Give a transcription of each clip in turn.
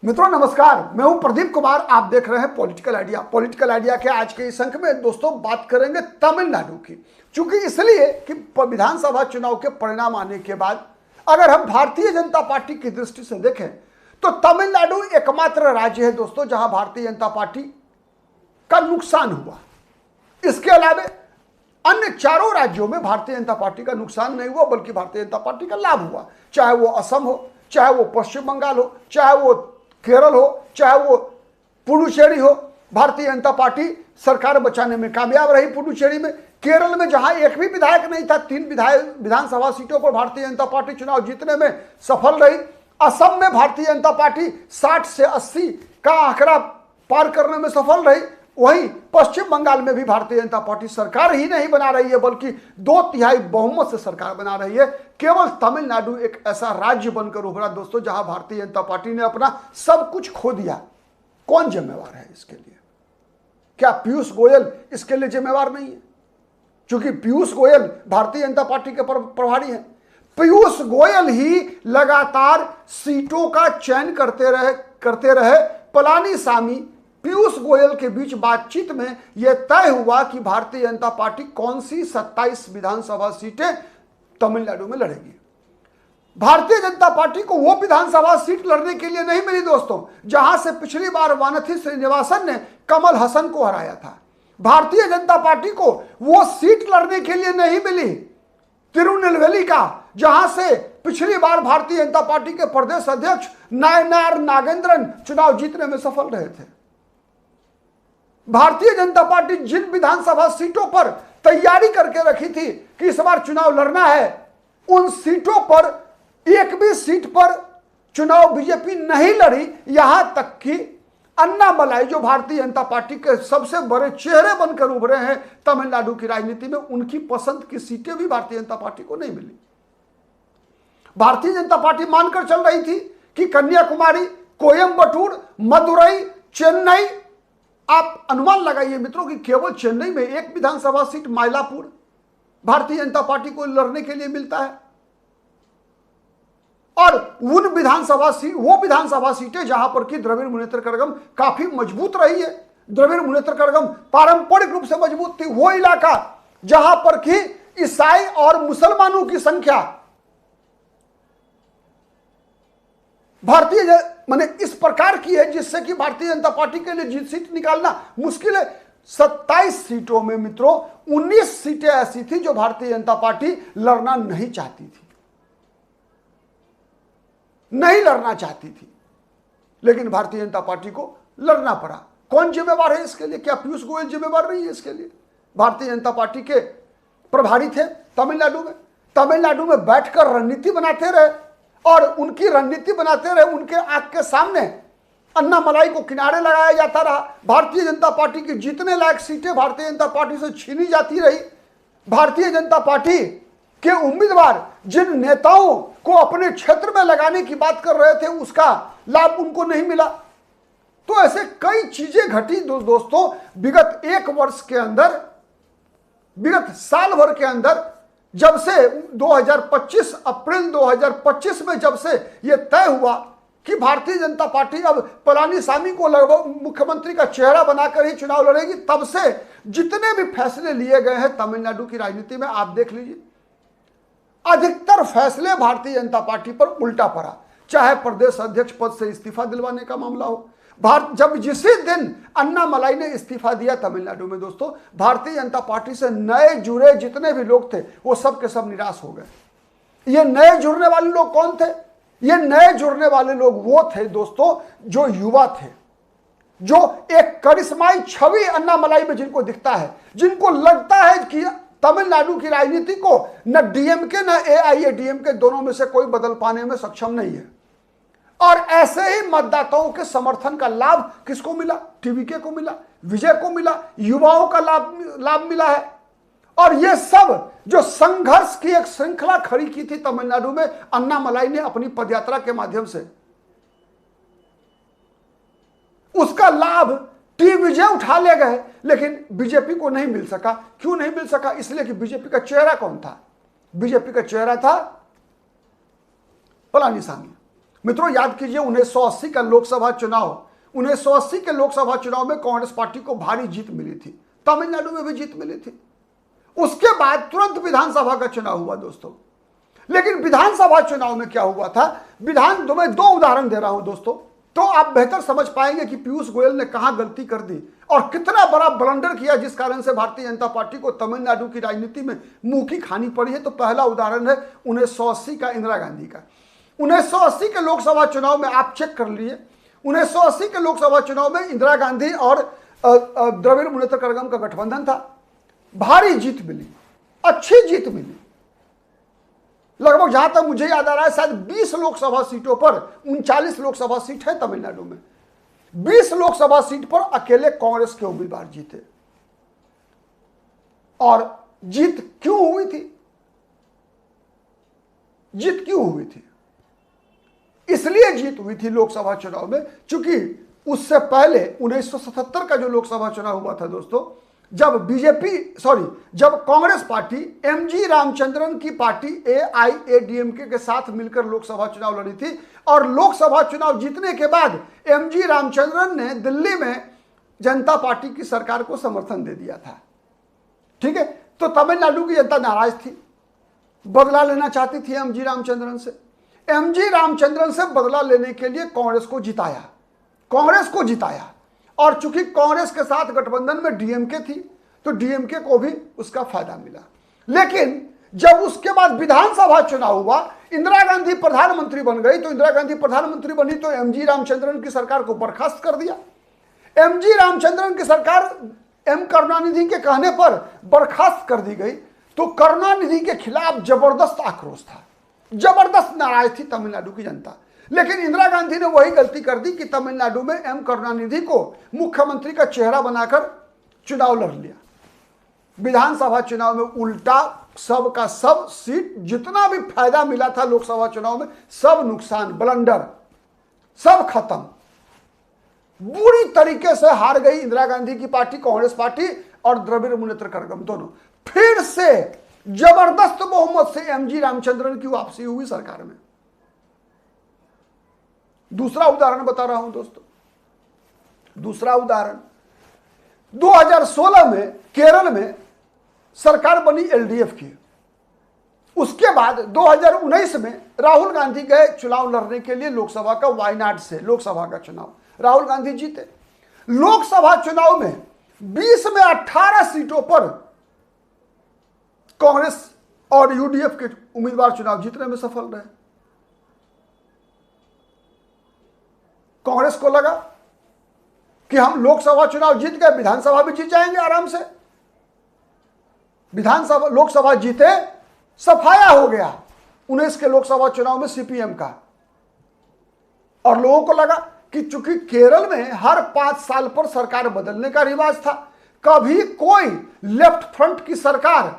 मित्रों नमस्कार, मैं हूं प्रदीप कुमार। आप देख रहे हैं पॉलिटिकल आइडिया। पॉलिटिकल आइडिया के आज के इस अंक में दोस्तों बात करेंगे तमिलनाडु की। चूंकि इसलिए कि विधानसभा चुनाव के परिणाम आने के बाद अगर हम भारतीय जनता पार्टी की दृष्टि से देखें तो तमिलनाडु एकमात्र राज्य है दोस्तों जहां भारतीय जनता पार्टी का नुकसान हुआ। इसके अलावा अन्य चारों राज्यों में भारतीय जनता पार्टी का नुकसान नहीं हुआ, बल्कि भारतीय जनता पार्टी का लाभ हुआ। चाहे वो असम हो, चाहे वो पश्चिम बंगाल हो, चाहे वो केरल हो, चाहे वो पुडुचेरी हो, भारतीय जनता पार्टी सरकार बचाने में कामयाब रही। पुडुचेरी में, केरल में जहां एक भी विधायक नहीं था, 3 विधानसभा सीटों पर भारतीय जनता पार्टी चुनाव जीतने में सफल रही। असम में भारतीय जनता पार्टी 60 से 80 का आंकड़ा पार करने में सफल रही। वहीं पश्चिम बंगाल में भी भारतीय जनता पार्टी सरकार ही नहीं बना रही है, बल्कि 2/3 बहुमत से सरकार बना रही है। केवल तमिलनाडु एक ऐसा राज्य बनकर उभरा दोस्तों जहां भारतीय जनता पार्टी ने अपना सब कुछ खो दिया। कौन जिम्मेवार है इसके लिए? क्या पीयूष गोयल इसके लिए जिम्मेवार नहीं है? क्योंकि पीयूष गोयल भारतीय जनता पार्टी के प्रभारी हैं। पीयूष गोयल ही लगातार सीटों का चयन करते रहे। पलानीसामी पीयूष गोयल के बीच बातचीत में यह तय हुआ कि भारतीय जनता पार्टी कौन सी 27 विधानसभा सीटें तमिलनाडु में लड़ेगी। भारतीय जनता पार्टी को वो विधानसभा सीट लड़ने के लिए नहीं मिली दोस्तों जहां से पिछली बार वानथी श्रीनिवासन ने कमल हसन को हराया था। भारतीय जनता पार्टी को वो सीट लड़ने के लिए नहीं मिली तिरुनेलवेली का, जहां से पिछली बार भारतीय जनता पार्टी के प्रदेश अध्यक्ष नायनार नागेंद्रन चुनाव जीतने में सफल रहे थे। भारतीय जनता पार्टी जिन विधानसभा सीटों पर तैयारी करके रखी थी कि इस बार चुनाव लड़ना है, उन सीटों पर एक भी सीट पर चुनाव बीजेपी नहीं लड़ी। यहां तक कि अन्नामलाई जो भारतीय जनता पार्टी के सबसे बड़े चेहरे बनकर उभरे हैं तमिलनाडु की राजनीति में, उनकी पसंद की सीटें भी भारतीय जनता पार्टी को नहीं मिली। भारतीय जनता पार्टी मानकर चल रही थी कि कन्याकुमारी, कोयंबटूर, मदुरई, चेन्नई, आप अनुमान लगाइए मित्रों कि केवल चेन्नई में एक विधानसभा सीट माइलापुर भारतीय जनता पार्टी को लड़ने के लिए मिलता है। और वो विधानसभा सीटें जहां पर कि द्रविड़ मुनेत्र कड़गम काफी मजबूत रही है। द्रविड़ मुनेत्र कड़गम पारंपरिक रूप से मजबूत थी। वो इलाका जहां पर कि ईसाई और मुसलमानों की संख्या भारतीय माने इस प्रकार की है जिससे कि भारतीय जनता पार्टी के लिए जीत सीट निकालना मुश्किल है। 27 सीटों में मित्रों 19 सीटें ऐसी थी जो भारतीय जनता पार्टी लड़ना नहीं चाहती थी, लेकिन भारतीय जनता पार्टी को लड़ना पड़ा। कौन जिम्मेवार है इसके लिए? क्या पीयूष गोयल जिम्मेवार नहीं है इसके लिए? भारतीय जनता पार्टी के प्रभारी थे तमिलनाडु में बैठकर रणनीति बनाते रहे और उनकी रणनीति बनाते रहे। उनके आंख के सामने अन्नामलाई को किनारे लगाया जाता रहा। भारतीय जनता पार्टी की जीतने लायक सीटें भारतीय जनता पार्टी से छीनी जाती रही। भारतीय जनता पार्टी के उम्मीदवार जिन नेताओं को अपने क्षेत्र में लगाने की बात कर रहे थे उसका लाभ उनको नहीं मिला। तो ऐसे कई चीजें घटी दोस्तों विगत साल भर के अंदर, जब से 2025 अप्रैल 2025 में जब से यह तय हुआ कि भारतीय जनता पार्टी अब पलानीसामी को लगभग मुख्यमंत्री का चेहरा बनाकर ही चुनाव लड़ेगी, तब से जितने भी फैसले लिए गए हैं तमिलनाडु की राजनीति में आप देख लीजिए, अधिकतर फैसले भारतीय जनता पार्टी पर उल्टा पड़ा। चाहे प्रदेश अध्यक्ष पद से इस्तीफा दिलवाने का मामला हो, जब जिसी दिन अन्नामलाई ने इस्तीफा दिया तमिलनाडु में दोस्तों, भारतीय जनता पार्टी से नए जुड़े जितने भी लोग थे वो सब के सब निराश हो गए। ये नए जुड़ने वाले लोग कौन थे? ये नए जुड़ने वाले लोग वो थे दोस्तों जो युवा थे, जो एक करिश्माई छवि अन्नामलाई में जिनको दिखता है, जिनको लगता है कि तमिलनाडु की राजनीति को न डीएमके न एआईएडीएमके दोनों में से कोई बदल पाने में सक्षम नहीं है। और ऐसे ही मतदाताओं के समर्थन का लाभ किसको मिला? टीवीके को मिला, विजय को मिला, युवाओं का लाभ मिला है। और ये सब जो संघर्ष की एक श्रृंखला खड़ी की थी तमिलनाडु में अन्नामलाई ने अपनी पदयात्रा के माध्यम से, उसका लाभ टी विजय उठा ले गए, लेकिन बीजेपी को नहीं मिल सका। क्यों नहीं मिल सका? इसलिए कि बीजेपी का चेहरा कौन था? बीजेपी का चेहरा था पलानीसामी। मित्रों याद कीजिए 1980 का लोकसभा चुनाव, 1980 के लोकसभा चुनाव में कांग्रेस पार्टी को भारी जीत मिली थी, तमिलनाडु में भी जीत मिली थी। उसके बाद तुरंत विधानसभा का चुनाव हुआ दोस्तों। लेकिन विधानसभा चुनाव में क्या हुआ था, मैं दो उदाहरण दे रहा हूं दोस्तों, तो आप बेहतर समझ पाएंगे कि पीयूष गोयल ने कहां गलती कर दी और कितना बड़ा ब्लंडर किया जिस कारण से भारतीय जनता पार्टी को तमिलनाडु की राजनीति में मुंह की खानी पड़ी है। तो पहला उदाहरण है 1980 का इंदिरा गांधी का। 1980 के लोकसभा चुनाव में आप चेक कर लिए, 1980 के लोकसभा चुनाव में इंदिरा गांधी और द्रविड़ मुनेत्र कड़गम का गठबंधन था। भारी जीत मिली, अच्छी जीत मिली, लगभग जहां तक मुझे याद आ रहा है शायद 20 लोकसभा सीटों पर 39 लोकसभा सीट है तमिलनाडु में, 20 लोकसभा सीट पर अकेले कांग्रेस के उम्मीदवार जीते। और जीत क्यों हुई थी? जीत क्यों हुई थी? इसलिए जीत हुई थी लोकसभा चुनाव में क्योंकि उससे पहले 1977 का जो लोकसभा चुनाव हुआ था दोस्तों, जब कांग्रेस पार्टी एमजी रामचंद्रन की पार्टी एआईएडीएमके के साथ मिलकर लोकसभा चुनाव लड़ी थी और लोकसभा चुनाव जीतने के बाद एमजी रामचंद्रन ने दिल्ली में जनता पार्टी की सरकार को समर्थन दे दिया था। ठीक है, तो तमिलनाडु की जनता नाराज थी, बदला लेना चाहती थी एमजी रामचंद्रन से। एमजी रामचंद्रन से बदला लेने के लिए कांग्रेस को जिताया और चूंकि कांग्रेस के साथ गठबंधन में डीएमके थी तो डीएमके को भी उसका फायदा मिला। लेकिन जब उसके बाद विधानसभा चुनाव हुआ, इंदिरा गांधी प्रधानमंत्री बन गई, तो इंदिरा गांधी प्रधानमंत्री बनी तो एमजी रामचंद्रन की सरकार को बर्खास्त कर दिया। एमजी रामचंद्रन की सरकार एम करुणानिधि के कहने पर बर्खास्त कर दी गई, तो करुणानिधि के खिलाफ जबरदस्त आक्रोश था, जबरदस्त नाराज थी तमिलनाडु की जनता। लेकिन इंदिरा गांधी ने वही गलती कर दी कि तमिलनाडु में एम करुणानिधि को मुख्यमंत्री का चेहरा बनाकर चुनाव लड़ लिया। विधानसभा चुनाव में उल्टा सब का सब सीट, जितना भी फायदा मिला था लोकसभा चुनाव में, सब नुकसान, ब्लंडर, सब खत्म। बुरी तरीके से हार गई इंदिरा गांधी की पार्टी, कांग्रेस पार्टी और द्रविड़ मुनेत्र कड़गम दोनों। फिर से जबरदस्त बहुमत से एमजी रामचंद्रन की वापसी हुई सरकार में। दूसरा उदाहरण बता रहा हूं दोस्तों, दूसरा उदाहरण 2016 में केरल में सरकार बनी एलडीएफ की। उसके बाद 2019 में राहुल गांधी गए चुनाव लड़ने के लिए लोकसभा का, वायनाड से लोकसभा का चुनाव, राहुल गांधी जीते। लोकसभा चुनाव में 20 में 18 सीटों पर कांग्रेस और यूडीएफ के उम्मीदवार चुनाव जीतने में सफल रहे। कांग्रेस को लगा कि हम लोकसभा चुनाव जीत गए, विधानसभा भी जीत जाएंगे आराम से। विधानसभा लोकसभा जीते, सफाया हो गया 19 के लोकसभा चुनाव में सीपीएम का। और लोगों को लगा कि चूंकि केरल में हर 5 साल पर सरकार बदलने का रिवाज था, कभी कोई लेफ्ट फ्रंट की सरकार,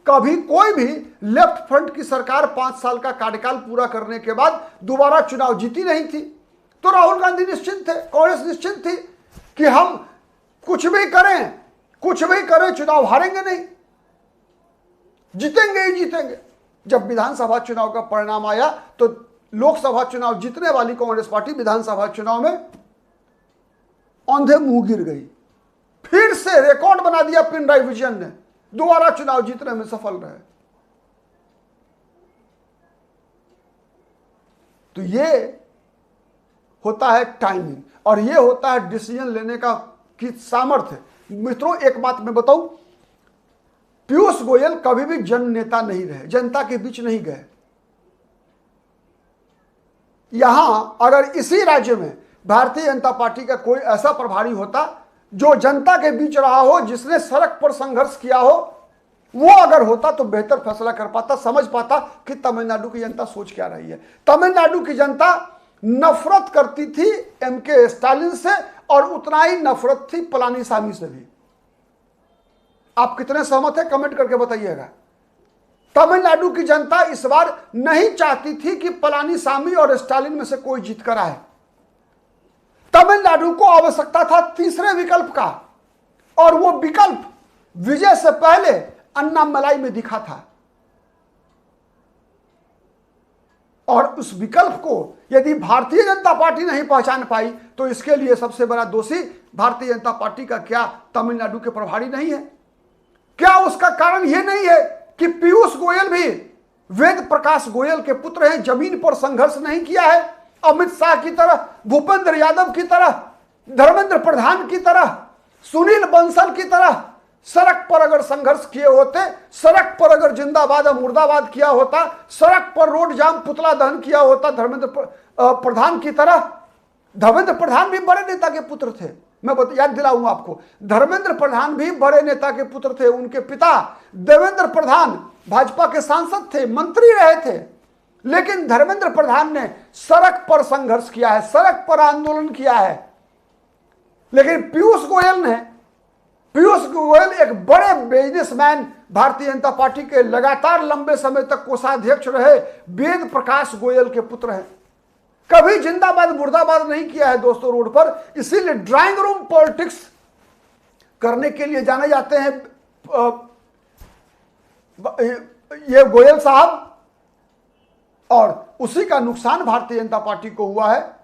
कभी कोई भी लेफ्ट फ्रंट की सरकार 5 साल का कार्यकाल पूरा करने के बाद दोबारा चुनाव जीती नहीं थी। तो राहुल गांधी निश्चिंत थे, कांग्रेस निश्चिंत थी कि हम कुछ भी करें चुनाव हारेंगे नहीं, जीतेंगे ही जीतेंगे। जब विधानसभा चुनाव का परिणाम आया तो लोकसभा चुनाव जीतने वाली कांग्रेस पार्टी विधानसभा चुनाव में औंधे मुंह गिर गई। फिर से रिकॉर्ड बना दिया पिनराई विजयन ने, दोबारा चुनाव जीतने में सफल रहे। तो ये होता है टाइमिंग और ये होता है डिसीजन लेने का की सामर्थ्य। मित्रों एक बात मैं बताऊं, पीयूष गोयल कभी भी जन नेता नहीं रहे, जनता के बीच नहीं गए। यहां अगर इसी राज्य में भारतीय जनता पार्टी का कोई ऐसा प्रभारी होता जो जनता के बीच रहा हो, जिसने सड़क पर संघर्ष किया हो, वो अगर होता तो बेहतर फैसला कर पाता, समझ पाता कि तमिलनाडु की जनता सोच क्या रही है। तमिलनाडु की जनता नफरत करती थी एमके स्टालिन से और उतना ही नफरत थी पलानीसामी से भी। आप कितने सहमत हैं कमेंट करके बताइएगा। तमिलनाडु की जनता इस बार नहीं चाहती थी कि पलानीसामी और स्टालिन में से कोई जीत कर आए। तमिलनाडु को आवश्यकता था तीसरे विकल्प का, और वो विकल्प विजय से पहले अन्नामलाई में दिखा था। और उस विकल्प को यदि भारतीय जनता पार्टी नहीं पहचान पाई तो इसके लिए सबसे बड़ा दोषी भारतीय जनता पार्टी का क्या तमिलनाडु के प्रभारी नहीं है? क्या उसका कारण यह नहीं है कि पीयूष गोयल भी वेद प्रकाश गोयल के पुत्र हैं, जमीन पर संघर्ष नहीं किया है? अमित शाह की तरह, भूपेंद्र यादव की तरह, धर्मेंद्र प्रधान की तरह, सुनील बंसल की तरह सड़क पर अगर संघर्ष किए होते, सड़क पर अगर जिंदाबाद और मुर्दाबाद किया होता, सड़क पर रोड जाम पुतला दहन किया होता धर्मेंद्र प्रधान की तरह। धर्मेंद्र प्रधान भी बड़े नेता के पुत्र थे, मैं याद दिलाऊंगा आपको, धर्मेंद्र प्रधान भी बड़े नेता के पुत्र थे। उनके पिता देवेंद्र प्रधान भाजपा के सांसद थे, मंत्री रहे थे, लेकिन धर्मेंद्र प्रधान ने सड़क पर संघर्ष किया है, सड़क पर आंदोलन किया है। लेकिन पीयूष गोयल एक बड़े बिजनेसमैन, भारतीय जनता पार्टी के लगातार लंबे समय तक कोषाध्यक्ष रहे वेद प्रकाश गोयल के पुत्र हैं। कभी जिंदाबाद मुर्दाबाद नहीं किया है दोस्तों रोड पर, इसीलिए ड्राइंग रूम पॉलिटिक्स करने के लिए जाने जाते हैं ये गोयल साहब, और उसी का नुकसान भारतीय जनता पार्टी को हुआ है।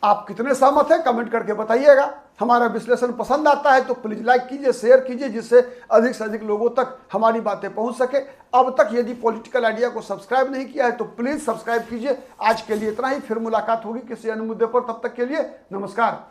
आप कितने सहमत हैं कमेंट करके बताइएगा। हमारा विश्लेषण पसंद आता है तो प्लीज लाइक कीजिए, शेयर कीजिए, जिससे अधिक से अधिक लोगों तक हमारी बातें पहुंच सके। अब तक यदि पॉलिटिकल आइडिया को सब्सक्राइब नहीं किया है तो प्लीज सब्सक्राइब कीजिए। आज के लिए इतना ही, फिर मुलाकात होगी किसी अन्य मुद्दे पर, तब तक के लिए नमस्कार।